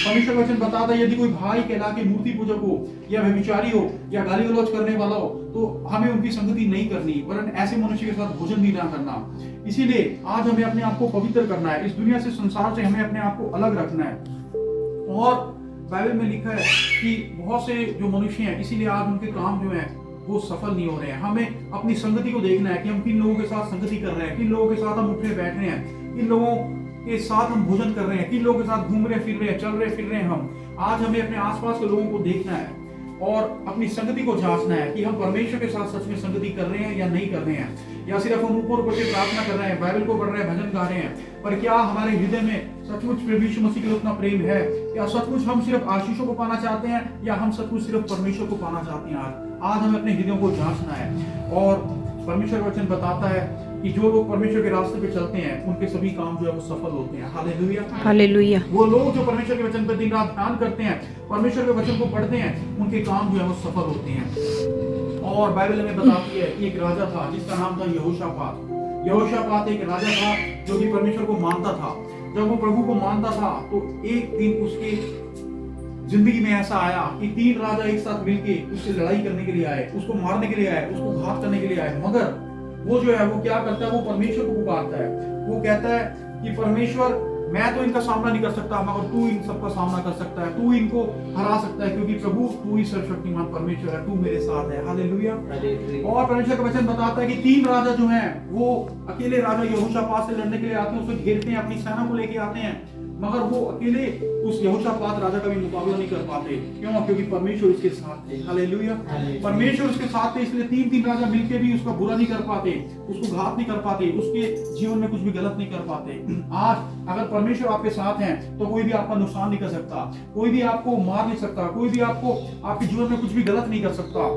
परमेश्वर का वचन बताता है यदि कोई भाई कहला के मूर्ति पूजक हो या व्यभिचारी हो या गाली गलौज करने वाला हो तो हमें उनकी संगति नहीं करनी, वरन ऐसे मनुष्य के साथ भोजन भी ना करना। इसीलिए आज हमें अपने आप को पवित्र करना है, इस दुनिया से, संसार से हमें अपने आप को अलग रखना है। और बाइबल में लिखा है कि बहुत से जो मनुष्य हैं, इसीलिए आज उनके काम जो है वो सफल नहीं हो रहे हैं। हमें अपनी संगति को देखना है कि हम किन लोगों के साथ संगति कर रहे हैं, किन लोगों के साथ हम उठने बैठ रहे हैं, किन लोगों के साथ हम भोजन कर रहे हैं, किन लोगों के साथ घूम रहे फिर रहे हैं, चल रहे फिर रहे हैं। हम आज हमें अपने आसपास के लोगों को देखना है और अपनी संगति को जांचना है कि हम परमेश्वर के साथ सच में संगति कर रहे हैं या नहीं कर रहे हैं, या सिर्फ हम ऊपर ऊपर से प्रार्थना कर रहे हैं, बाइबल को पढ़ रहे हैं, भजन गा रहे हैं, पर क्या हमारे हृदय में सचमुच प्रभु यीशु मसीह के लिए उतना प्रेम है? या सचमुच हम सिर्फ आशीषों को पाना चाहते हैं या हम सचमुच सिर्फ परमेश्वर को पाना चाहते हैं? आज हमें अपने हृदयों को जांचना है। और परमेश्वर का वचन बताता है कि जो लोग परमेश्वर के रास्ते पे चलते हैं उनके सभी काम जो है वो सफल होते हैं। Hallelujah, hallelujah. वो लोग जो परमेश्वर के वचन पर दिन रात ध्यान करते हैं, परमेश्वर के वचन को पढ़ते हैं, उनके काम जो है वो सफल होते हैं। और बाइबल हमें बताती है कि एक राजा था जिसका नाम था यहोशापात। यहोशापात एक राजा था जो कि परमेश्वर को मानता था। जब वो प्रभु को मानता था तो एक दिन उसके जिंदगी में ऐसा आया कि 3 राजा एक साथ मिलके उससे लड़ाई करने के लिए आए, उसको मारने के लिए आए, उसको घात करने के लिए आए। मगर वो जो है वो क्या करता है, वो परमेश्वर को पुकारता है। वो कहता है कि परमेश्वर, मैं तो इनका सामना नहीं कर सकता मगर तू इन सबका सामना कर सकता है, तू इनको हरा सकता है, क्योंकि प्रभु तू ही सर्वशक्तिमान परमेश्वर है, तू मेरे साथ है। हालेलुया। और परमेश्वर का वचन बताता है कि 3 राजा जो हैं वो अकेले राजा यहोशापात से लड़ने के लिए आते हैं, उसे घेरते हैं, अपनी सेना को लेके आते हैं, मगर वो अकेले उस यहोशापात राजा का भी मुकाबला नहीं कर पाते। क्यों? क्योंकि परमेश्वर उसके साथ थे। हालेलुया। परमेश्वर उसके साथ थे, इसलिए 3 राजा मिलके भी उसका बुरा नहीं कर पाते, उसको घात नहीं कर पाते, उसके जीवन में कुछ भी गलत नहीं कर पाते। आज अगर परमेश्वर आपके साथ हैं तो कोई भी आपका नुकसान नहीं कर सकता, कोई भी आपको मार नहीं सकता, कोई भी आपको आपके जीवन में कुछ भी गलत नहीं कर सकता।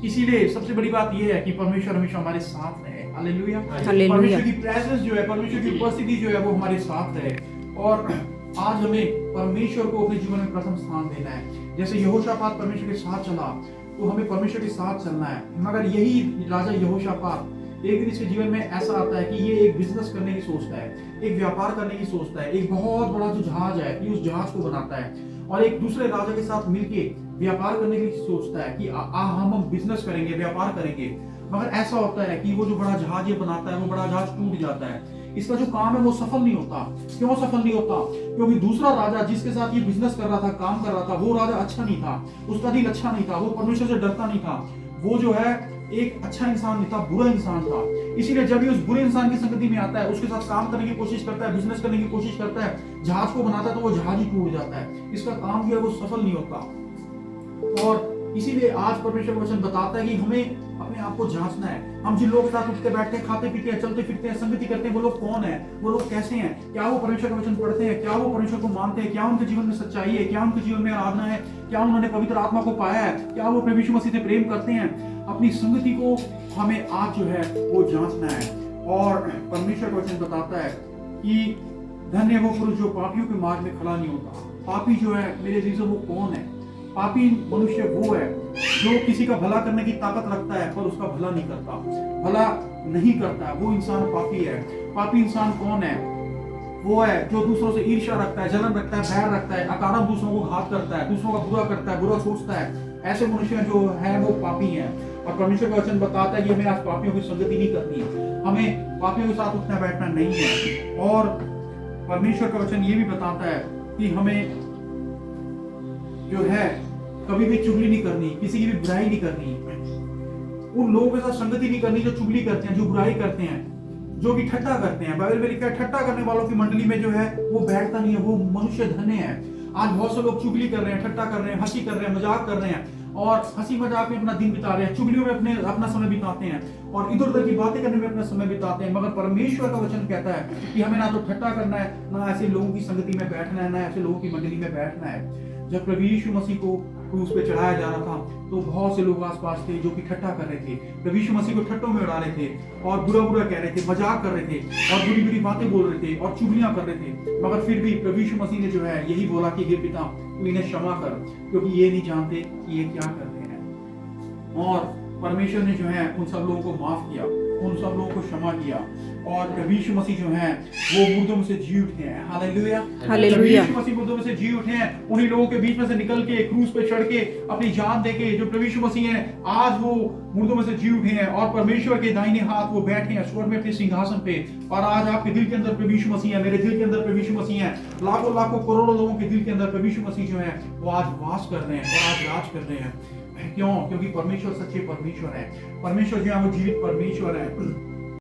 इसीलिए सबसे बड़ी बात यह है कि परमेश्वर हमेशा हमारे साथ है। हालेलुया। परमेश्वर की प्रेजेंस जो है, परमेश्वर की उपस्थिति जो है वो हमारे साथ है। और आज हमें परमेश्वर को अपने जीवन में प्रथम स्थान देना है। जैसे यहोशापात परमेश्वर के साथ चला तो हमें परमेश्वर के साथ चलना है। मगर यही राजा यहोशापात एक दिन इसके जीवन में ऐसा आता है कि ये एक बिजनेस करने की सोचता है, एक व्यापार करने की सोचता है, एक बहुत बड़ा जो जहाज है कि उस जहाज को बनाता है और एक दूसरे राजा के साथ मिलके व्यापार करने की सोचता है कि हम बिजनेस करेंगे, व्यापार करेंगे। मगर ऐसा होता है कि वो जो बड़ा जहाज ये बनाता है वो बड़ा जहाज टूट जाता है, इसका जो काम है वो सफल नहीं होता। क्यों सफल नहीं होता? क्योंकि दूसरा राजा जिसके साथ ये बिजनेस कर रहा था, काम कर रहा था, वो राजा अच्छा नहीं था, उसका दिल अच्छा नहीं था, वो परमेश्वर से डरता नहीं था, वो जो है एक अच्छा इंसान नहीं था, बुरा इंसान था। इसीलिए जब ये उस बुरे इंसान की संगति में आता है, उसके साथ काम करने की कोशिश करता है, बिजनेस करने की कोशिश करता है, जहाज को बनाता है, तो वो जहाज ही टूट जाता है, इसका काम जो है वो सफल नहीं होता। और इसीलिए आज परमेश्वर का वचन बताता है कि हमें अपने आप को जांचना है। हम जिन लोगों के साथ उठते बैठते हैं, खाते पीते हैं, चलते फिरते हैं, संगति करते हैं, वो लोग कौन है, वो लोग कैसे हैं, क्या वो परमेश्वर का वचन पढ़ते हैं, क्या वो परमेश्वर को मानते हैं, क्या उनके जीवन में सच्चाई है, क्या उनके जीवन में आराधना है, क्या उन्होंने पवित्र आत्मा को पाया है, क्या वो प्रभु यीशु मसीह से प्रेम करते हैं। अपनी संगति को हमें आज जो है वो जांचना है। और परमेश्वर का वचन बताता है कि धन्य वो पुरुष जो पापियों के मार्ग में खड़ा नहीं होता। पापी जो है मेरे जीजो वो कौन है? पापी मनुष्य वो है जो किसी का भला करने की ताकत रखता है पर उसका भला नहीं करता, भला नहीं करता, वो इंसान पापी है। पापी इंसान कौन है? वो है जो दूसरों से ईर्ष्या रखता है, जलन रखता है, बैर रखता है, अकारण दूसरों को घात करता है, दूसरों का बुरा करता है, बुरा सोचता है। ऐसे मनुष्य जो है वो पापी हैं। और परमेश्वर का वचन बताता है कि हमें आज पापियों की संगति नहीं करनी है, हमें पापियों के साथ उठना बैठना नहीं है। और परमेश्वर का वचन ये भी बताता है कि हमें जो है कभी भी चुगली नहीं करनी, किसी की भी बुराई नहीं करनी, उन लोगों के साथ संगति नहीं करनी जो चुगली करते हैं, जो बुराई करते हैं, जो कि ठट्टा करते हैं। बाइबल में लिखा है ठट्टा करने वालों की मंडली में जो है वो बैठता नहीं है, वो मनुष्य धन्य है। आज बहुत से लोग चुगली कर रहे हैं, ठट्टा कर रहे हैं, हंसी कर रहे हैं, मजाक कर रहे हैं और हंसी मजाक में अपना दिन बिता रहे हैं, चुगलियों में अपना समय बिताते हैं और इधर उधर की बातें करने में अपना समय बिताते हैं। मगर परमेश्वर का वचन कहता है कि हमें ना तो ठट्टा करना है, ना ऐसे लोगों की संगति में बैठना है, ना ऐसे लोगों की मंडली में बैठना है। जब प्रभु यीशु मसीह को क्रूस पे चढ़ाया जा रहा था तो बहुत से लोग आसपास थे जो कि ठट्टा कर रहे थे, प्रभु यीशु मसीह को ठट्टों में उड़ा रहे थे और बुरा बुरा कह रहे थे, मजाक कर रहे थे और बुरी बुरी बातें बोल रहे थे और चुगलियां कर रहे थे। मगर फिर भी प्रभु यीशु मसीह ने जो है यही बोला कि हे पिता तू इन्हें क्षमा कर, क्योंकि ये नहीं जानते कि ये क्या कर रहे हैं। और परमेश्वर ने जो है उन सब लोगों को माफ किया, उन सब लोगों को क्षमा किया। और प्रभु यीशु मसीह जो हैं वो मुर्दों में से जी उठे हैं। Hallelujah, hallelujah. प्रभु यीशु मसीह मुर्दों में से जी उठे हैं, उन्हीं लोगों के बीच में से निकल के क्रूस पे चढ़ के अपनी जान देके जो प्रभु यीशु मसीह हैं आज वो मुर्दों में से जी उठे हैं और परमेश्वर के दाहिने हाथ वो बैठे हैं स्वर्ग में अपने सिंहासन पे। और आज आपके दिल के अंदर प्रभु यीशु मसीह है, मेरे दिल के अंदर प्रभु यीशु मसीह है, लाखों लाखों करोड़ों लोगों के दिल के अंदर प्रभु यीशु मसीह जो है वो आज वास कर रहे हैं और आज राज कर रहे हैं। क्यों? क्योंकि परमेश्वर सच्चे परमेश्वर है, परमेश्वर जो है वो जीवित परमेश्वर है।